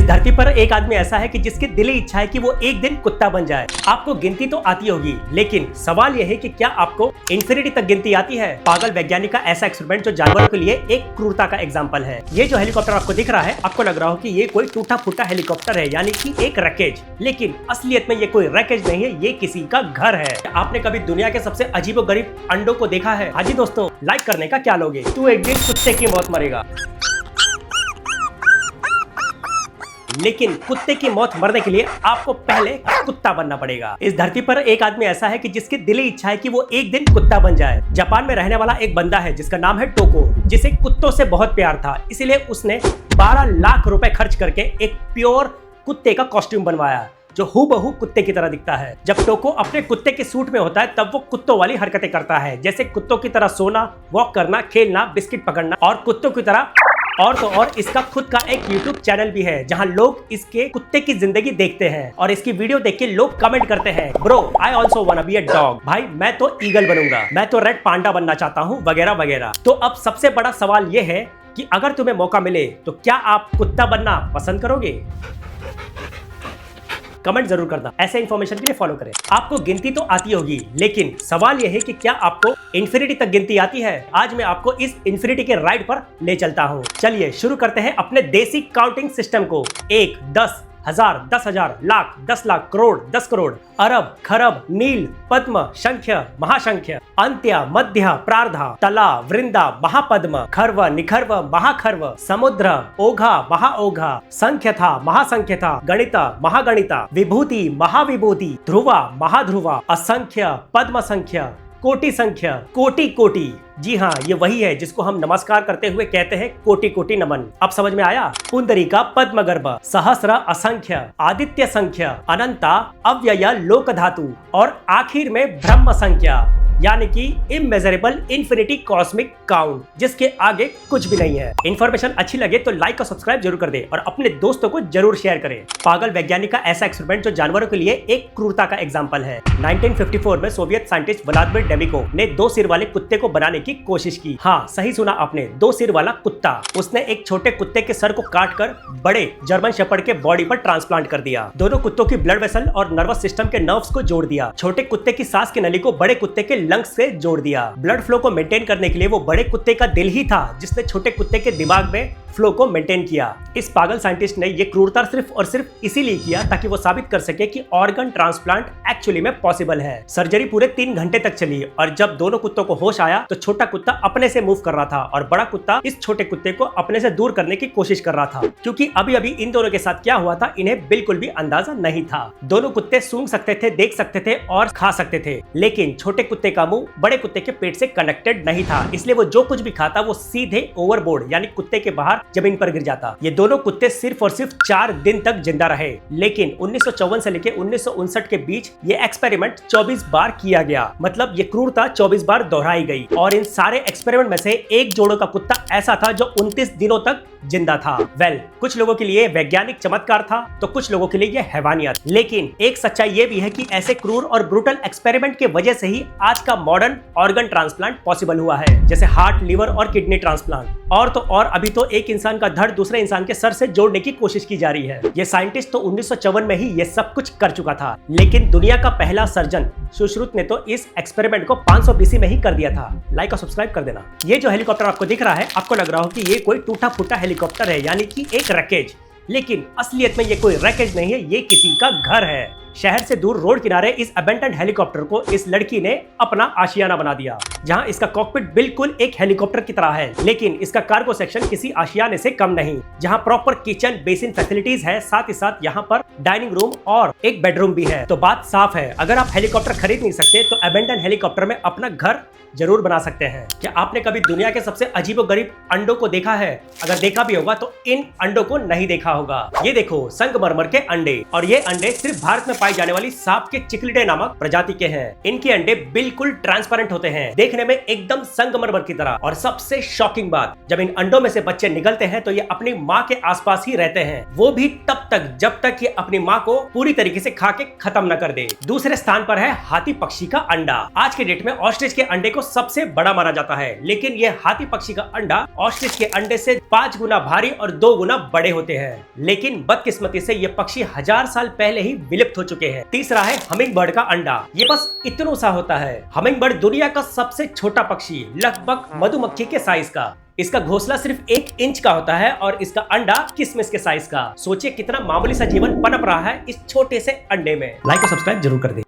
धरती पर एक आदमी ऐसा है कि जिसकी दिली इच्छा है कि वो एक दिन कुत्ता बन जाए। आपको गिनती तो आती होगी, लेकिन सवाल यह है कि क्या आपको इन्फिनिटी तक गिनती आती है। पागल वैज्ञानिक का ऐसा एक्सपेरिमेंट जो जानवरों के लिए एक क्रूरता का एग्जाम्पल है। ये जो हेलीकॉप्टर आपको दिख रहा है, आपको लग रहा हो कि ये कोई टूटा फूटा हेलीकॉप्टर है, यानी कि एक रैकेज, लेकिन असलियत में ये कोई रैकेज नहीं है, ये किसी का घर है। आपने कभी दुनिया के सबसे अजीबोगरीब अंडों को देखा है? हाँ जी दोस्तों, लाइक करने का क्या लोगे? तू एक दिन कुत्ते की मौत मरेगा। लेकिन कुत्ते की मौत मरने के लिए आपको पहले कुत्ता बनना पड़ेगा। इस धरती पर एक आदमी ऐसा है कि जिसकी दिली इच्छा है कि वो एक दिन कुत्ता बन जाए। जापान में रहने वाला एक बंदा है जिसका नाम है टोको, जिसे कुत्तों से बहुत प्यार था, इसलिए उसने 12 लाख रुपए खर्च करके एक प्योर कुत्ते का कॉस्ट्यूम बनवाया जो हूबहू कुत्ते की तरह दिखता है। जब टोको अपने कुत्ते के सूट में होता है तब वो कुत्तों वाली हरकतें करता है, जैसे कुत्तों की तरह सोना, वॉक करना, खेलना, बिस्किट पकड़ना और कुत्तों की तरह। और तो और इसका खुद का एक YouTube चैनल भी है जहां लोग इसके कुत्ते की जिंदगी देखते हैं और इसकी वीडियो देख के लोग कमेंट करते हैं, bro I also वांना be a dog. भाई मैं तो ईगल बनूंगा, मैं तो रेड पांडा बनना चाहता हूँ, वगैरह वगैरह। तो अब सबसे बड़ा सवाल ये है कि अगर तुम्हें मौका मिले तो क्या आप कुत्ता बनना पसंद करोगे? कमेंट जरूर करना। ऐसे इन्फॉर्मेशन के लिए फॉलो करें। आपको गिनती तो आती होगी, लेकिन सवाल यह है कि क्या आपको इन्फिनिटी तक गिनती आती है? आज मैं आपको इस इन्फिनिटी के राइड पर ले चलता हूँ। चलिए शुरू करते हैं अपने देसी काउंटिंग सिस्टम को। 1, 10, 1000, 10,000, लाख, 10 लाख, करोड़, 10 करोड़, अरब, खरब, नील, पद्म, शंख्य, महाशंख्य, अंत्य, मध्य, प्रार्धा, तला, वृंदा, महापद्म, खर्व, निखर्व, महाखर्व, समुद्र, ओघा, महाओघा, संख्य था, महासंख्य था, गणिता, महागणिता, विभूति, महाविभूति, ध्रुवा, महाध्रुवा, असंख्य, पद्म संख्य, कोटि संख्या, कोटि कोटि। जी हाँ, ये वही है जिसको हम नमस्कार करते हुए कहते हैं कोटि कोटि नमन। अब समझ में आया? पुंडरीका, पद्मगर्भ, सहस्र, असंख्य, आदित्य संख्या, अनंता, अव्यय, लोक धातु और आखिर में ब्रह्म संख्या, यानी कि इमेजरेबल इन्फिनिटी कॉस्मिक काउंट, जिसके आगे कुछ भी नहीं है। इन्फॉर्मेशन अच्छी लगे तो लाइक और सब्सक्राइब जरूर कर दे और अपने दोस्तों को जरूर शेयर करें। पागल वैज्ञानिक का ऐसा एक्सपेरिमेंट जो जानवरों के लिए एक क्रूरता का एग्जाम्पल है। 1954 में सोवियत साइंटिस्ट व्लादिमीर डेमिको ने 2 सिर वाले कुत्ते को बनाने की कोशिश की। हाँ, सही सुना आपने, 2 सिर वाला कुत्ता। उसने एक छोटे कुत्ते के सर को काट कर बड़े जर्मन शेपर्ड के बॉडी पर ट्रांसप्लांट कर दिया। दोनों कुत्तों की ब्लड वेसल और नर्वस सिस्टम के नर्व्स को जोड़ दिया। छोटे कुत्ते की सांस की नली को बड़े कुत्ते के लंग्स से जोड़ दिया। ब्लड फ्लो को मेंटेन करने के लिए वो बड़े कुत्ते का दिल ही था जिसने छोटे कुत्ते के दिमाग में फ्लो को मेंटेन किया। इस पागल साइंटिस्ट ने ये क्रूरता सिर्फ और सिर्फ इसीलिए किया ताकि वो साबित कर सके कि ऑर्गन ट्रांसप्लांट एक्चुअली में पॉसिबल है। सर्जरी पूरे 3 घंटे तक चली और जब दोनों कुत्तों को होश आया तो छोटा कुत्ता अपने से मूव कर रहा था और बड़ा कुत्ता इस छोटे कुत्ते को अपने से दूर करने की कोशिश कर रहा था। क्योंकि अभी अभी इन दोनों के साथ क्या हुआ था इन्हें बिल्कुल भी अंदाजा नहीं था। दोनों कुत्ते सूंघ सकते थे, देख सकते थे और खा सकते थे, लेकिन छोटे कुत्ते का मुंह बड़े कुत्ते के पेट से कनेक्टेड नहीं था, इसलिए वो जो कुछ भी खाता वो सीधे ओवरबोर्ड यानी कुत्ते के बाहर जमीन पर गिर जाता। ये दोनों कुत्ते सिर्फ और सिर्फ 4 दिन तक जिंदा रहे, लेकिन 1954 से लेकर 1959 के बीच ये एक्सपेरिमेंट 24 बार किया गया। मतलब ये क्रूरता 24 बार दोहराई गई और इन सारे एक्सपेरिमेंट में से एक जोड़ों का कुत्ता ऐसा था जो 29 दिनों तक जिंदा था। वेल, कुछ लोगों के लिए वैज्ञानिक चमत्कार था तो कुछ लोगों के लिए ये हैवानियत। लेकिन एक सच्चाई ये भी है कि ऐसे क्रूर और ब्रूटल एक्सपेरिमेंट के वजह से ही आज का मॉडर्न ऑर्गन ट्रांसप्लांट पॉसिबल हुआ है, जैसे हार्ट, लिवर और किडनी ट्रांसप्लांट। और तो और अभी तो एक इंसान का धड़ दूसरे इंसान के सर से जोड़ने की कोशिश की जा रही है। ये साइंटिस्ट तो 1954 में ही ये सब कुछ कर चुका था, लेकिन दुनिया का पहला सर्जन सुश्रुत ने तो इस एक्सपेरिमेंट को 500 BC में ही कर दिया था। लाइक और सब्सक्राइब कर देना। ये जो हेलीकॉप्टर आपको दिख रहा है, आपको लग रहा हो कि ये कोई टूटा फूटा हेलीकॉप्टर है, यानी कि एक रैकेज, लेकिन असलियत में ये कोई रैकेज नहीं है, ये किसी का घर है। शहर से दूर रोड किनारे इस अबेंडन्ड हेलीकॉप्टर को इस लड़की ने अपना आशियाना बना दिया, जहां इसका कॉकपिट बिल्कुल एक हेलीकॉप्टर की तरह है, लेकिन इसका कार्गो सेक्शन किसी आशियाने से कम नहीं, जहां प्रॉपर किचन बेसिन फैसिलिटीज है, साथ ही साथ यहां पर डाइनिंग रूम और एक बेडरूम भी है। तो बात साफ है, अगर आप हेलीकॉप्टर खरीद नहीं सकते तो अबेंडन्ड हेलीकॉप्टर में अपना घर जरूर बना सकते हैं। क्या आपने कभी दुनिया के सबसे अजीबोगरीब अंडों को देखा है? अगर देखा भी होगा तो इन अंडों को नहीं देखा होगा। ये देखो, संगमरमर के अंडे, और ये अंडे सिर्फ भारत में पाई जाने वाली सांप के चिकलिडे नामक प्रजाति के हैं। इनके अंडे बिल्कुल ट्रांसपेरेंट होते हैं, देखने में एकदम संगमरमर की तरह। और सबसे शॉकिंग बात, जब इन अंडों में से बच्चे निकलते हैं तो ये अपनी माँ के आसपास ही रहते हैं, वो भी तब तक जब तक ये अपनी माँ को पूरी तरीके से खा के खत्म न कर दे। दूसरे स्थान पर है हाथी पक्षी का अंडा। आज के डेट में ऑस्ट्रिच के अंडे को सबसे बड़ा माना जाता है, लेकिन ये हाथी पक्षी का अंडा ऑस्ट्रिच के अंडे से 5 गुना भारी और 2 गुना बड़े होते हैं। लेकिन बदकिस्मती से ये पक्षी 1000 साल पहले ही विलुप्त हो चुके हैं। तीसरा है हमिंग बर्ड का अंडा। ये बस इतना सा होता है। हमिंग बर्ड दुनिया का सबसे छोटा पक्षी, लगभग मधुमक्खी के साइज का। इसका घोंसला सिर्फ 1 इंच का होता है और इसका अंडा किशमिश के साइज का। सोचिए कितना मामूली सा जीवन पनप रहा है इस छोटे से अंडे में। लाइक और सब्सक्राइब जरूर कर दें।